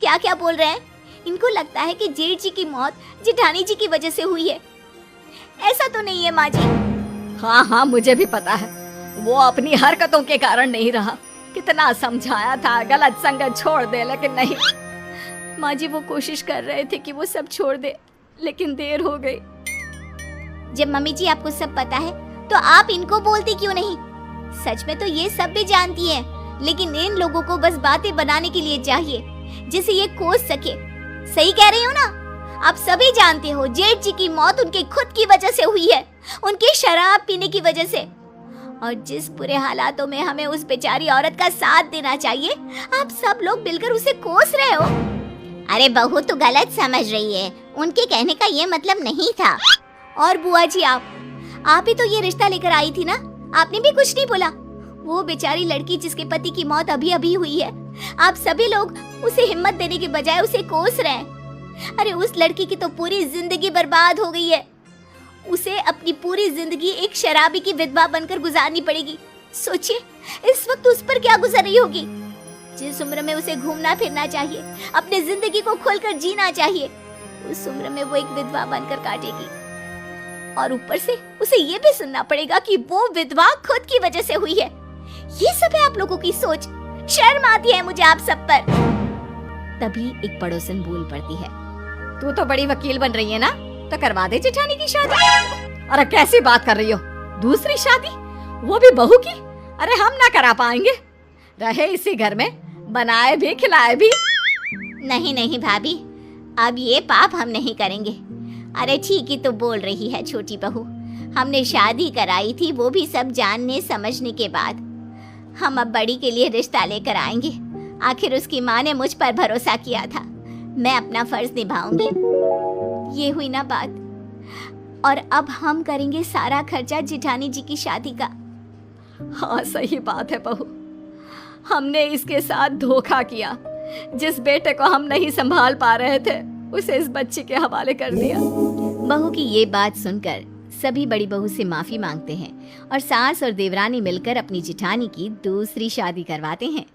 क्या क्या बोल रहे हैं। इनको लगता है कि जेठ जी की मौत जेठानी जी की वजह से हुई है। ऐसा तो नहीं है माँ जी। हाँ हाँ, मुझे भी पता है, वो अपनी हरकतों के कारण नहीं रहा। कितना समझाया था गलत संगत छोड़ दे, लेकिन नहीं। माँ जी वो कोशिश कर रहे थे कि वो सब छोड़ दे, लेकिन देर हो गई। जब मम्मी जी आपको सब पता है तो आप इनको बोलती क्यों नहीं? सच में तो ये सब भी जानती हैं, लेकिन इन लोगों को बस बातें बनाने के लिए चाहिए जिसे ये कोस सके। सही कह रही हो ना? आप सभी जानते हो जेठ जी की मौत उनके खुद की वजह से हुई है, उनके शराब पीने की वजह से। और जिस बुरे हालातों में हमें उस बेचारी औरत का साथ देना चाहिए, आप सब लोग मिलकर उसे कोस रहे हो। अरे बहू तो गलत समझ रही है, उनके कहने का ये मतलब नहीं था। और बुआ जी आप ही तो ये रिश्ता लेकर आई थी ना, आपने भी कुछ नहीं बोला। वो बेचारी लड़की जिसके पति की मौत अभी अभी हुई है, आप सभी लोग उसे हिम्मत देने के बजाय उसे कोस रहे हैं। अरे उस लड़की की तो पूरी जिंदगी बर्बाद हो गई है। उसे अपनी पूरी जिंदगी एक शराबी की विधवा बनकर गुजारनी पड़ेगी। सोचिए इस वक्त उस पर क्या गुजर रही होगी। जिस उम्र में उसे घूमना फिरना चाहिए, अपनी जिंदगी को खुलकर जीना चाहिए, उस उम्र में वो एक विधवा बनकर काटेगी। और ऊपर से उसे ये भी सुनना पड़ेगा कि वो विधवा खुद की वजह से हुई है। ये सब है आप लोगों की सोच। शर्म आती है मुझे आप सब पर। तभी एक पड़ोसन बोल पड़ती है, तू तो बड़ी वकील बन रही है ना, तो करवा दे जेठानी की शादी। अरे कैसी बात कर रही हो, दूसरी शादी, वो भी बहू की? अरे हम ना करा पाएंगे, रहे इसी घर में, बनाए भी खिलाए भी। नहीं नहीं भाभी, अब ये पाप हम नहीं करेंगे। अरे ठीक ही तो बोल रही है छोटी बहू, हमने शादी कराई थी वो भी सब जानने समझने के बाद। हम अब बड़ी के लिए रिश्ता लेकर आएंगे। आखिर उसकी माँ ने मुझ पर भरोसा किया था, मैं अपना फर्ज निभाऊंगी। ये हुई ना बात। और अब हम करेंगे सारा खर्चा जेठानी जी की शादी का। हाँ सही बात है बहू, हमने इसके साथ धोखा किया। जिस बेटे को हम नहीं संभाल पा रहे थे, उसे इस बच्ची के हवाले कर दिया। बहू की ये बात सुनकर सभी बड़ी बहू से माफी मांगते हैं और सास और देवरानी मिलकर अपनी जेठानी की दूसरी शादी करवाते हैं।